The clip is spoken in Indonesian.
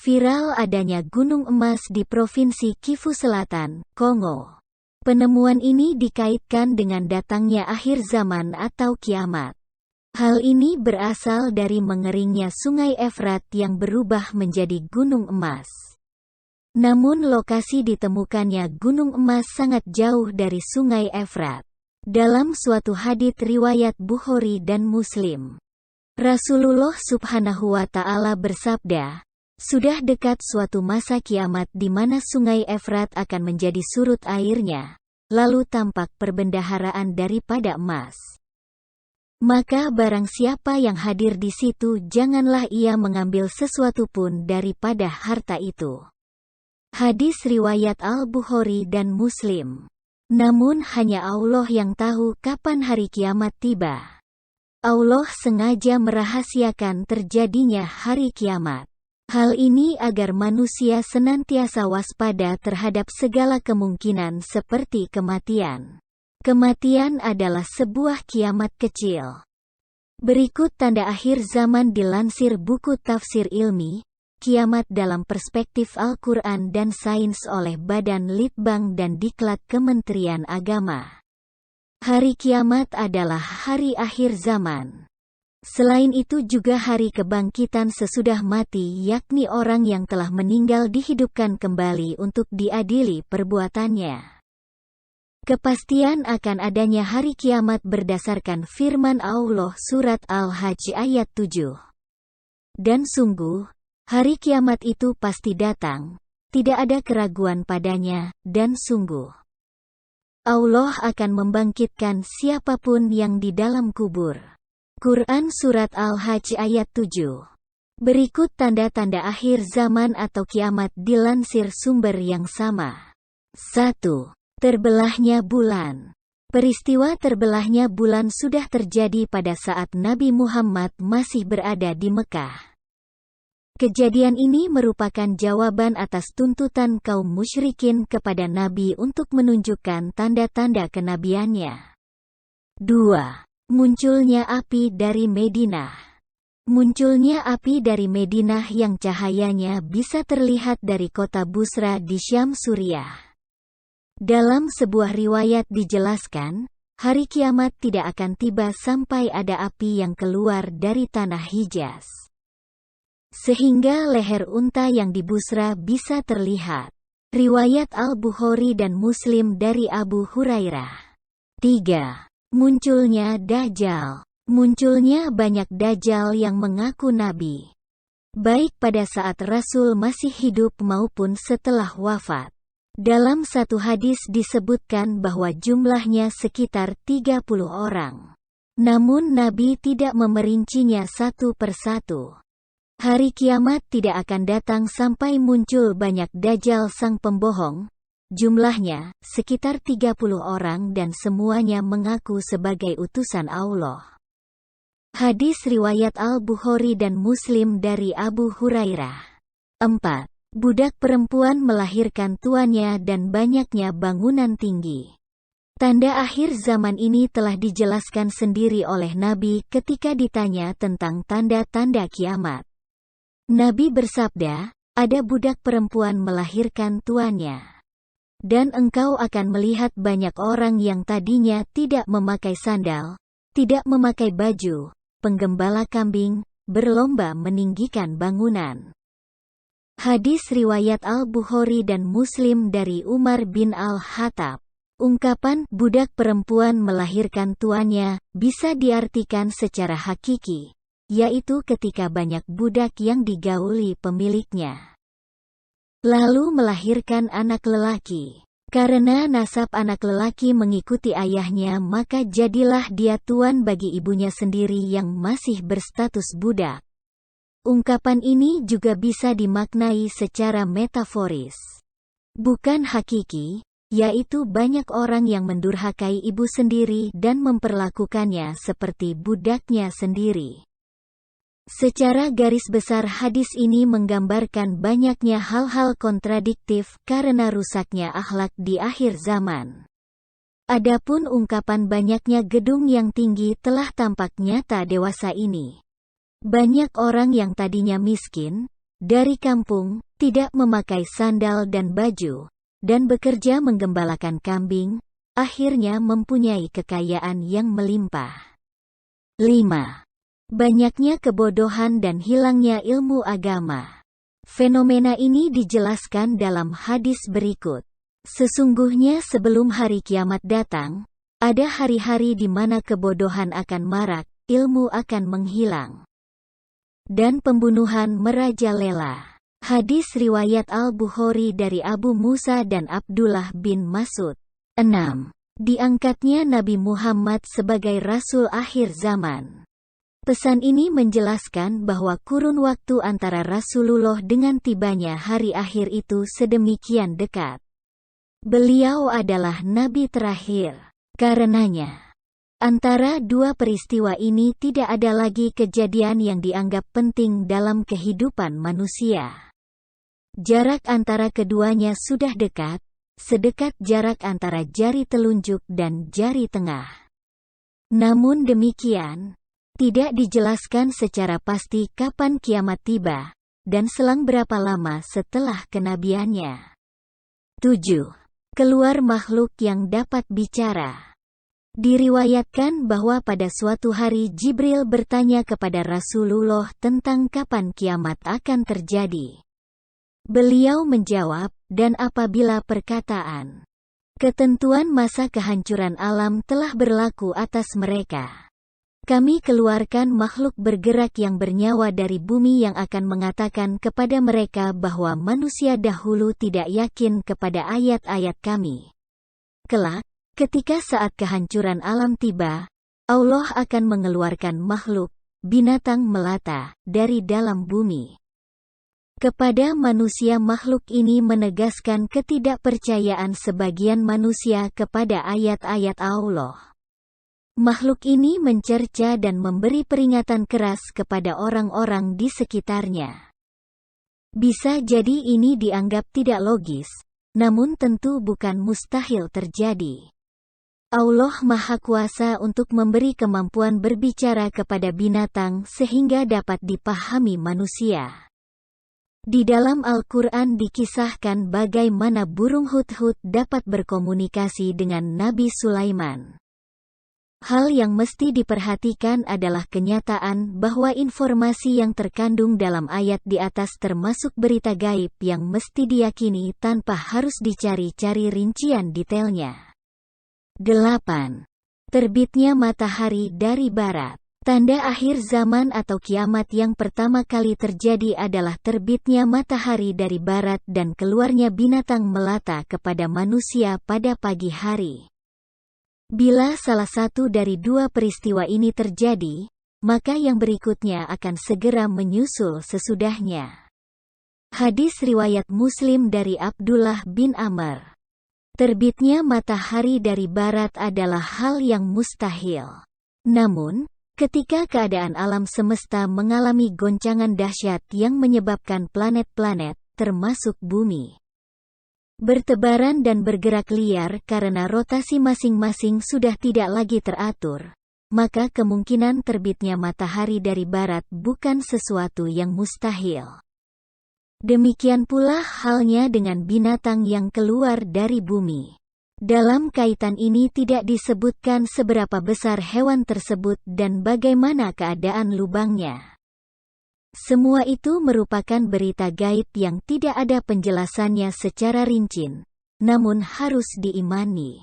Viral adanya gunung emas di Provinsi Kivu Selatan, Kongo. Penemuan ini dikaitkan dengan datangnya akhir zaman atau kiamat. Hal ini berasal dari mengeringnya Sungai Efrat yang berubah menjadi gunung emas. Namun lokasi ditemukannya gunung emas sangat jauh dari Sungai Efrat. Dalam suatu hadits riwayat Bukhari dan Muslim, Rasulullah Subhanahu wa Ta'ala bersabda, "Sudah dekat suatu masa kiamat di mana Sungai Efrat akan menjadi surut airnya, lalu tampak perbendaharaan daripada emas. Maka barang siapa yang hadir di situ janganlah ia mengambil sesuatu pun daripada harta itu." Hadis riwayat Al-Bukhari dan Muslim. Namun hanya Allah yang tahu kapan hari kiamat tiba. Allah sengaja merahasiakan terjadinya hari kiamat. Hal ini agar manusia senantiasa waspada terhadap segala kemungkinan seperti kematian. Kematian adalah sebuah kiamat kecil. Berikut tanda akhir zaman dilansir buku Tafsir Ilmi, Kiamat dalam Perspektif Al-Quran dan Sains oleh Badan Litbang dan Diklat Kementerian Agama. Hari kiamat adalah hari akhir zaman. Selain itu juga hari kebangkitan sesudah mati, yakni orang yang telah meninggal dihidupkan kembali untuk diadili perbuatannya. Kepastian akan adanya hari kiamat berdasarkan firman Allah surat Al-Hajj ayat 7. Dan sungguh, hari kiamat itu pasti datang, tidak ada keraguan padanya, dan sungguh Allah akan membangkitkan siapapun yang di dalam kubur. Quran Surat Al-Hajj ayat 7. Berikut tanda-tanda akhir zaman atau kiamat dilansir sumber yang sama. 1. Terbelahnya bulan. Peristiwa terbelahnya bulan sudah terjadi pada saat Nabi Muhammad masih berada di Mekah. Kejadian ini merupakan jawaban atas tuntutan kaum musyrikin kepada Nabi untuk menunjukkan tanda-tanda kenabiannya. 2. Munculnya api dari Madinah. Munculnya api dari Madinah yang cahayanya bisa terlihat dari kota Busra di Syam Suriah. Dalam sebuah riwayat dijelaskan, hari kiamat tidak akan tiba sampai ada api yang keluar dari tanah Hijaz, sehingga leher unta yang di Busra bisa terlihat. Riwayat Al-Bukhari dan Muslim dari Abu Hurairah. 3. Munculnya Dajjal. Munculnya banyak Dajjal yang mengaku nabi, baik pada saat Rasul masih hidup maupun setelah wafat. Dalam satu hadis disebutkan bahwa jumlahnya sekitar 30 orang. Namun Nabi tidak memerincinya satu persatu. Hari kiamat tidak akan datang sampai muncul banyak Dajjal sang pembohong. Jumlahnya sekitar 30 orang dan semuanya mengaku sebagai utusan Allah. Hadis riwayat Al-Bukhari dan Muslim dari Abu Hurairah. 4. Budak perempuan melahirkan tuannya dan banyaknya bangunan tinggi. Tanda akhir zaman ini telah dijelaskan sendiri oleh Nabi ketika ditanya tentang tanda-tanda kiamat. Nabi bersabda, "Ada budak perempuan melahirkan tuannya. Dan engkau akan melihat banyak orang yang tadinya tidak memakai sandal, tidak memakai baju, penggembala kambing, berlomba meninggikan bangunan." Hadis riwayat Al-Bukhari dan Muslim dari Umar bin Al-Khattab. Ungkapan budak perempuan melahirkan tuannya bisa diartikan secara hakiki, yaitu ketika banyak budak yang digauli pemiliknya, lalu melahirkan anak lelaki. Karena nasab anak lelaki mengikuti ayahnya, maka jadilah dia tuan bagi ibunya sendiri yang masih berstatus budak. Ungkapan ini juga bisa dimaknai secara metaforis, bukan hakiki, yaitu banyak orang yang mendurhakai ibu sendiri dan memperlakukannya seperti budaknya sendiri. Secara garis besar hadis ini menggambarkan banyaknya hal-hal kontradiktif karena rusaknya akhlak di akhir zaman. Adapun ungkapan banyaknya gedung yang tinggi telah tampak nyata dewasa ini. Banyak orang yang tadinya miskin, dari kampung, tidak memakai sandal dan baju, dan bekerja menggembalakan kambing, akhirnya mempunyai kekayaan yang melimpah. 5. Banyaknya kebodohan dan hilangnya ilmu agama. Fenomena ini dijelaskan dalam hadis berikut. Sesungguhnya sebelum hari kiamat datang, ada hari-hari di mana kebodohan akan marak, ilmu akan menghilang, dan pembunuhan merajalela. Hadis riwayat Al-Bukhari dari Abu Musa dan Abdullah bin Mas'ud. 6. Diangkatnya Nabi Muhammad sebagai Rasul akhir zaman. Pesan ini menjelaskan bahwa kurun waktu antara Rasulullah dengan tibanya hari akhir itu sedemikian dekat. Beliau adalah Nabi terakhir. Karenanya, antara dua peristiwa ini tidak ada lagi kejadian yang dianggap penting dalam kehidupan manusia. Jarak antara keduanya sudah dekat, sedekat jarak antara jari telunjuk dan jari tengah. Namun demikian, tidak dijelaskan secara pasti kapan kiamat tiba, dan selang berapa lama setelah kenabiannya. 7. Keluar makhluk yang dapat bicara. Diriwayatkan bahwa pada suatu hari Jibril bertanya kepada Rasulullah tentang kapan kiamat akan terjadi. Beliau menjawab, dan apabila perkataan, ketentuan masa kehancuran alam telah berlaku atas mereka, kami keluarkan makhluk bergerak yang bernyawa dari bumi yang akan mengatakan kepada mereka bahwa manusia dahulu tidak yakin kepada ayat-ayat kami. Kelak, ketika saat kehancuran alam tiba, Allah akan mengeluarkan makhluk, binatang melata, dari dalam bumi. Kepada manusia makhluk ini menegaskan ketidakpercayaan sebagian manusia kepada ayat-ayat Allah. Makhluk ini mencerca dan memberi peringatan keras kepada orang-orang di sekitarnya. Bisa jadi ini dianggap tidak logis, namun tentu bukan mustahil terjadi. Allah Maha Kuasa untuk memberi kemampuan berbicara kepada binatang sehingga dapat dipahami manusia. Di dalam Al-Quran dikisahkan bagaimana burung hudhud dapat berkomunikasi dengan Nabi Sulaiman. Hal yang mesti diperhatikan adalah kenyataan bahwa informasi yang terkandung dalam ayat di atas termasuk berita gaib yang mesti diyakini tanpa harus dicari-cari rincian detailnya. 8. Terbitnya matahari dari barat. Tanda akhir zaman atau kiamat yang pertama kali terjadi adalah terbitnya matahari dari barat dan keluarnya binatang melata kepada manusia pada pagi hari. Bila salah satu dari dua peristiwa ini terjadi, maka yang berikutnya akan segera menyusul sesudahnya. Hadis riwayat Muslim dari Abdullah bin Amr. Terbitnya matahari dari barat adalah hal yang mustahil. Namun, ketika keadaan alam semesta mengalami goncangan dahsyat yang menyebabkan planet-planet, termasuk bumi, bertebaran dan bergerak liar karena rotasi masing-masing sudah tidak lagi teratur, maka kemungkinan terbitnya matahari dari barat bukan sesuatu yang mustahil. Demikian pula halnya dengan binatang yang keluar dari bumi. Dalam kaitan ini tidak disebutkan seberapa besar hewan tersebut dan bagaimana keadaan lubangnya. Semua itu merupakan berita gaib yang tidak ada penjelasannya secara rinci, namun harus diimani.